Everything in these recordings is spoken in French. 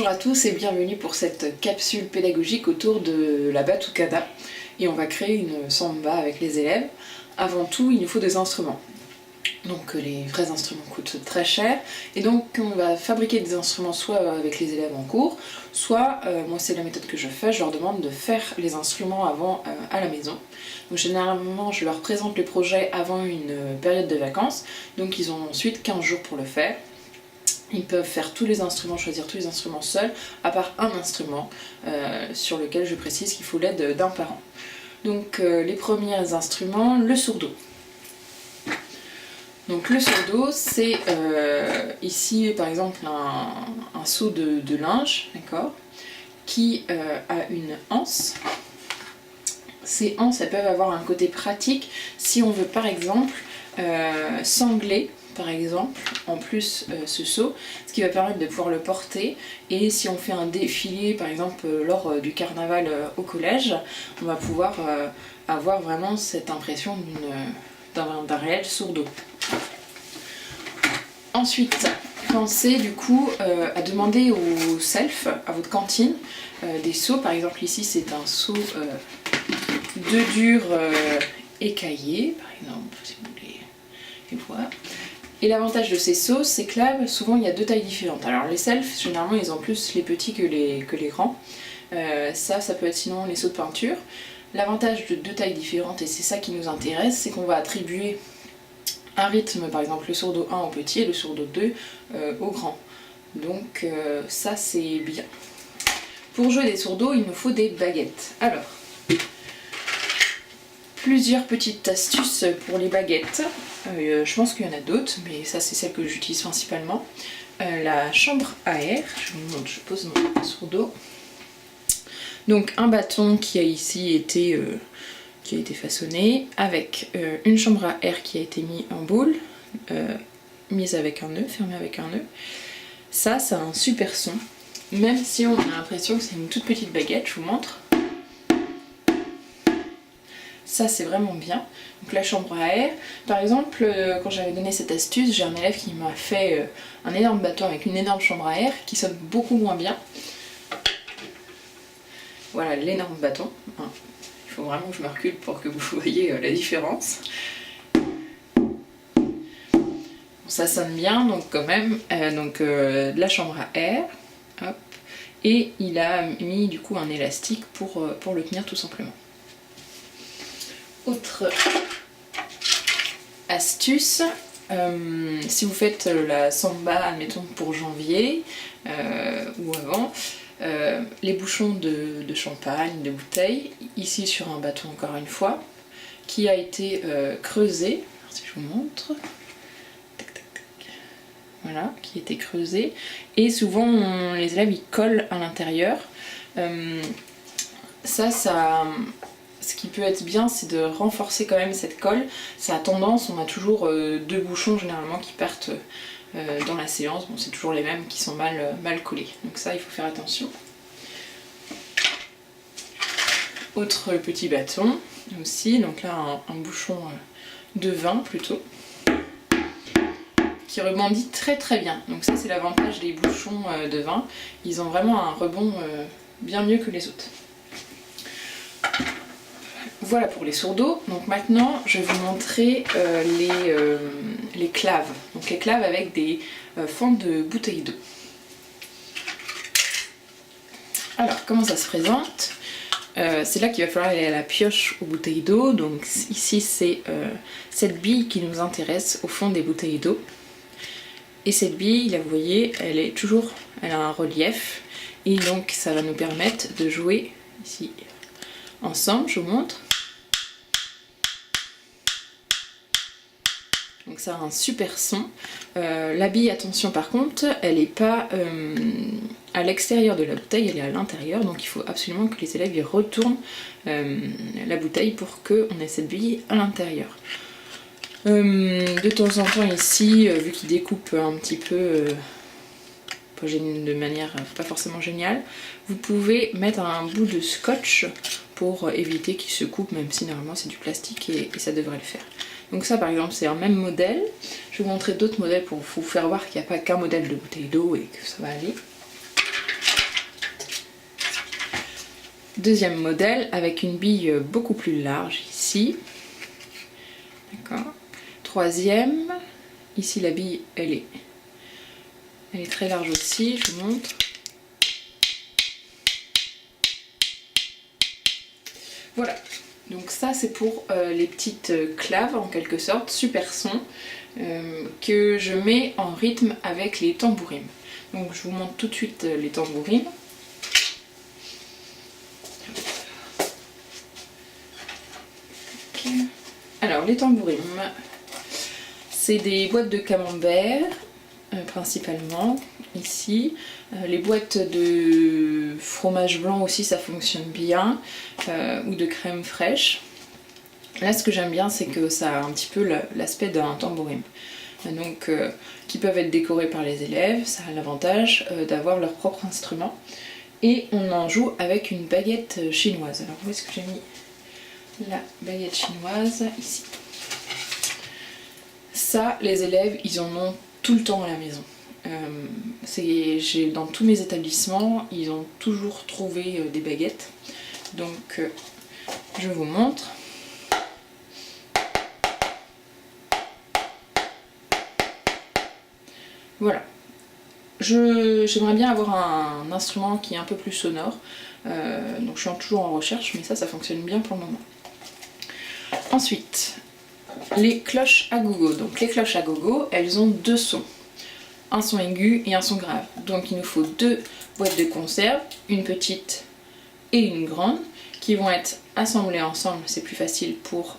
Bonjour à tous et bienvenue pour cette capsule pédagogique autour de la batucada. Et on va créer une samba avec les élèves. Avant tout, il nous faut des instruments. Donc les vrais instruments coûtent très cher. Et donc on va fabriquer des instruments soit avec les élèves en cours, soit, moi c'est la méthode que je fais, je leur demande de faire les instruments avant à la maison. Donc généralement je leur présente les projets avant une période de vacances. Donc ils ont ensuite 15 jours pour le faire. Ils peuvent faire tous les instruments, choisir tous les instruments seuls, à part un instrument sur lequel je précise qu'il faut l'aide d'un parent. Donc les premiers instruments, le sourdo. Donc le sourdo, c'est ici par exemple un seau de linge, d'accord, qui a une anse. Ces anses, elles peuvent avoir un côté pratique si on veut par exemple sangler par exemple, en plus ce seau, ce qui va permettre de pouvoir le porter. Et si on fait un défilé, par exemple lors du carnaval au collège, on va pouvoir avoir vraiment cette impression d'un réel sourdo. Ensuite, pensez du coup à demander au self, à votre cantine, des seaux. Par exemple ici c'est un seau de dur écaillé, par exemple, si vous voulez, et voilà. Et l'avantage de ces seaux, c'est que là, souvent il y a deux tailles différentes. Alors les selfs, généralement ils ont plus les petits que les grands. Ça peut être sinon les seaux de peinture. L'avantage de deux tailles différentes, et c'est ça qui nous intéresse, c'est qu'on va attribuer un rythme, par exemple le sourdo 1 au petit et le sourdo 2 au grand. Donc ça c'est bien. Pour jouer des sourdos, il nous faut des baguettes. Alors, plusieurs petites astuces pour les baguettes. Je pense qu'il y en a d'autres, mais ça c'est celle que j'utilise principalement. La chambre à air, je vous montre, je pose mon sourdo. Donc un bâton qui a ici été, façonné, avec une chambre à air qui a été mise en boule, mise avec un nœud, fermée avec un nœud. Ça a un super son, même si on a l'impression que c'est une toute petite baguette, je vous montre. Ça c'est vraiment bien. Donc la chambre à air. Par exemple, quand j'avais donné cette astuce, j'ai un élève qui m'a fait un énorme bâton avec une énorme chambre à air qui sonne beaucoup moins bien. Voilà l'énorme bâton. Il faut vraiment que je me recule pour que vous voyez la différence. Bon, ça sonne bien, donc quand même, de la chambre à air. Hop. Et il a mis du coup un élastique pour le tenir tout simplement. Autre astuce, si vous faites la samba, admettons pour janvier ou avant, les bouchons de champagne, de bouteilles, ici sur un bâton encore une fois, qui a été creusé, si je vous montre, tac, tac, tac. Voilà, qui a été creusé, et souvent les élèves ils collent à l'intérieur. Ce qui peut être bien, c'est de renforcer quand même cette colle. Ça a tendance, on a toujours deux bouchons généralement qui partent dans la séance. Bon, c'est toujours les mêmes qui sont mal collés. Donc ça, il faut faire attention. Autre petit bâton aussi, donc là un bouchon de vin plutôt, qui rebondit très très bien. Donc ça c'est l'avantage des bouchons de vin. Ils ont vraiment un rebond bien mieux que les autres. Voilà pour les sourdos. Donc maintenant je vais vous montrer les claves. Donc les claves avec des fentes de bouteilles d'eau. Alors comment ça se présente? C'est là qu'il va falloir aller à la pioche aux bouteilles d'eau. Donc ici c'est cette bille qui nous intéresse au fond des bouteilles d'eau. Et cette bille, là vous voyez, elle a un relief. Et donc ça va nous permettre de jouer ici ensemble, je vous montre. Donc ça a un super son. La bille, attention par contre, elle n'est pas à l'extérieur de la bouteille, elle est à l'intérieur. Donc il faut absolument que les élèves y retournent la bouteille pour qu'on ait cette bille à l'intérieur. De temps en temps ici, vu qu'il découpe un petit peu de manière pas forcément géniale, vous pouvez mettre un bout de scotch pour éviter qu'il se coupe, même si normalement c'est du plastique et ça devrait le faire. Donc ça par exemple c'est un même modèle. Je vais vous montrer d'autres modèles pour vous faire voir qu'il n'y a pas qu'un modèle de bouteille d'eau et que ça va aller. Deuxième modèle avec une bille beaucoup plus large ici. D'accord. Troisième, ici la bille elle est très large aussi, je vous montre. Voilà, donc ça c'est pour les petites claves en quelque sorte, super son, que je mets en rythme avec les tambourines. Donc je vous montre tout de suite les tambourines. Alors les tambourines, c'est des boîtes de camembert principalement ici. Les boîtes de fromage blanc aussi ça fonctionne bien, ou de crème fraîche. Là ce que j'aime bien c'est que ça a un petit peu l'aspect d'un tambourine. Donc qui peuvent être décorés par les élèves, ça a l'avantage d'avoir leur propre instrument. Et on en joue avec une baguette chinoise. Alors où est-ce que j'ai mis la baguette chinoise? Ici. Ça, les élèves, ils en ont tout le temps à la maison. Dans tous mes établissements, ils ont toujours trouvé des baguettes. Donc, je vous montre. Voilà. J'aimerais bien avoir un instrument qui est un peu plus sonore. Donc, je suis toujours en recherche, mais ça fonctionne bien pour le moment. Ensuite, les cloches à gogo. Donc les cloches à gogo, elles ont deux sons. Un son aigu et un son grave. Donc il nous faut deux boîtes de conserve, une petite et une grande, qui vont être assemblées ensemble, c'est plus facile pour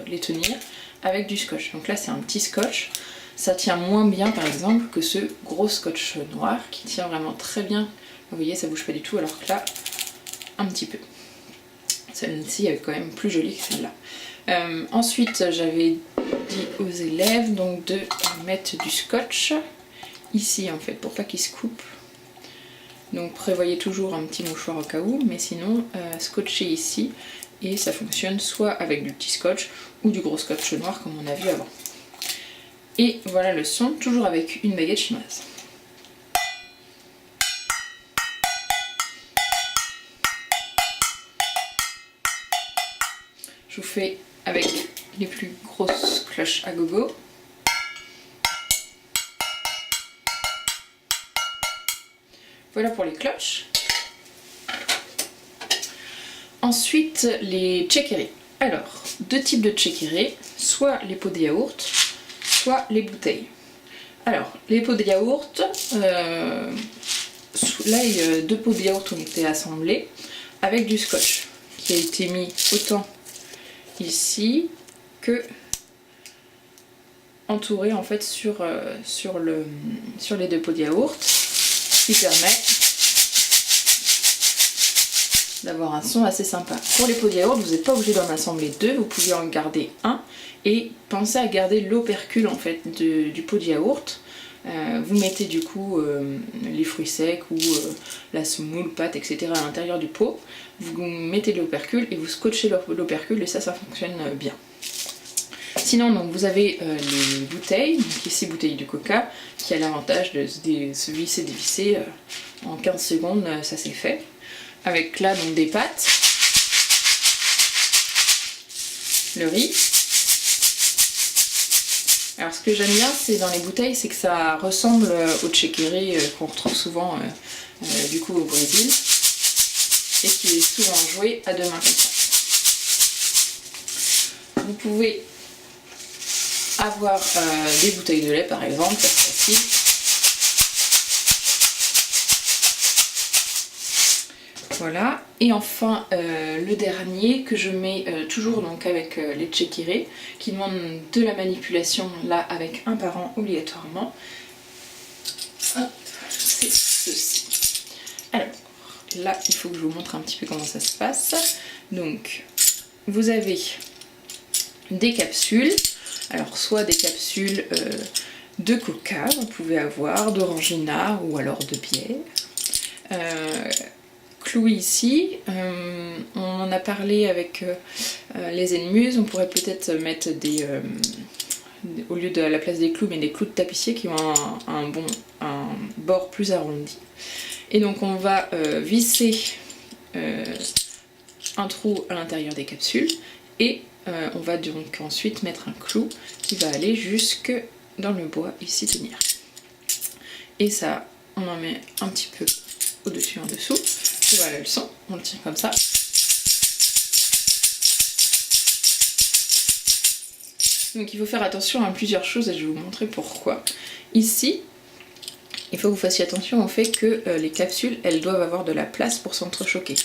les tenir, avec du scotch. Donc là c'est un petit scotch. Ça tient moins bien par exemple que ce gros scotch noir qui tient vraiment très bien. Vous voyez, ça bouge pas du tout, alors que là, un petit peu. Celle-ci est quand même plus jolie que celle-là. Ensuite, j'avais dit aux élèves donc de mettre du scotch ici en fait pour pas qu'il se coupe. Donc prévoyez toujours un petit mouchoir au cas où, mais sinon scotcher ici et ça fonctionne soit avec du petit scotch ou du gros scotch noir comme on a vu avant. Et voilà le son, toujours avec une baguette chinoise. Je vous fais avec les plus grosses cloches à gogo. Voilà pour les cloches. Ensuite, les tchékérés. Alors, deux types de tchékérés, soit les pots de yaourt, soit les bouteilles. Alors, les pots de yaourt, là, deux pots de yaourt ont été assemblés avec du scotch qui a été mis autant ici que entouré en fait sur les deux pots de yaourt, ce qui permet d'avoir un son assez sympa. Pour les pots de yaourt, vous n'êtes pas obligé d'en assembler deux, vous pouvez en garder un et pensez à garder l'opercule en fait du pot de yaourt. Vous mettez du coup les fruits secs ou la semoule, pâte, etc. à l'intérieur du pot. Vous mettez l'opercule et vous scotchez l'opercule et ça fonctionne bien. Sinon, donc, vous avez les bouteilles, donc ici bouteille de coca, qui a l'avantage de se visser, dévisser en 15 secondes, ça c'est fait. Avec là donc des pâtes, le riz. Alors ce que j'aime bien c'est dans les bouteilles, c'est que ça ressemble au tchékéré qu'on retrouve souvent du coup au Brésil et qui est souvent joué à deux mains comme ça. Vous pouvez avoir des bouteilles de lait par exemple, c'est facile. Voilà, et enfin le dernier que je mets toujours donc avec les tchékérés qui demandent de la manipulation là avec un parent obligatoirement. C'est ceci. Alors là il faut que je vous montre un petit peu comment ça se passe. Donc vous avez des capsules, alors soit des capsules de coca, vous pouvez avoir d'orangina ou alors de bière. Clou ici, on en a parlé avec les Enmuses, on pourrait peut-être mettre au lieu de la place des clous, mais des clous de tapissier qui ont un bord plus arrondi. Et donc on va visser un trou à l'intérieur des capsules et on va donc ensuite mettre un clou qui va aller jusque dans le bois et s'y tenir. Et ça, on en met un petit peu au-dessus, en dessous. Et voilà le son, on le tient comme ça. Donc il faut faire attention à plusieurs choses et je vais vous montrer pourquoi. Ici, il faut que vous fassiez attention au fait que les capsules, elles doivent avoir de la place pour s'entrechoquer.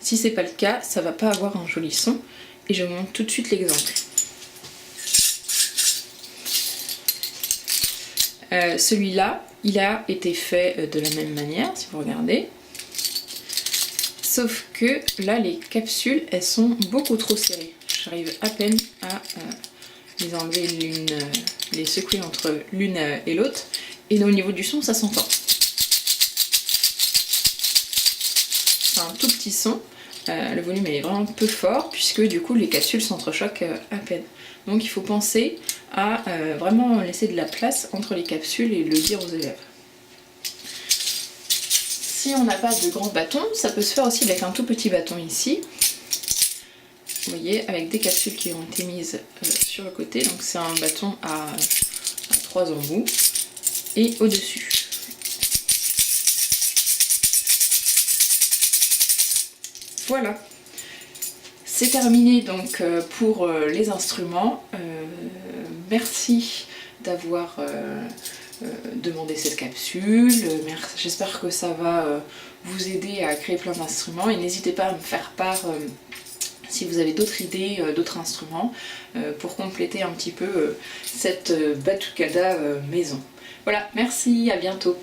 Si c'est pas le cas, ça va pas avoir un joli son. Et je vous montre tout de suite l'exemple. Celui-là, il a été fait de la même manière, si vous regardez. Sauf que là, les capsules, elles sont beaucoup trop serrées. J'arrive à peine à les enlever les secouer entre l'une et l'autre. Et au niveau du son, ça s'entend. C'est un tout petit son. Le volume est vraiment peu fort puisque du coup les capsules s'entrechoquent à peine. Donc il faut penser à vraiment laisser de la place entre les capsules et le dire aux élèves. Si on n'a pas de grand bâton, ça peut se faire aussi avec un tout petit bâton ici. Vous voyez, avec des capsules qui ont été mises sur le côté. Donc c'est un bâton à 3 embouts et au-dessus. Voilà, c'est terminé donc pour les instruments. Merci d'avoir demandé cette capsule. J'espère que ça va vous aider à créer plein d'instruments et n'hésitez pas à me faire part si vous avez d'autres idées, d'autres instruments pour compléter un petit peu cette batucada maison. Voilà, merci, à bientôt.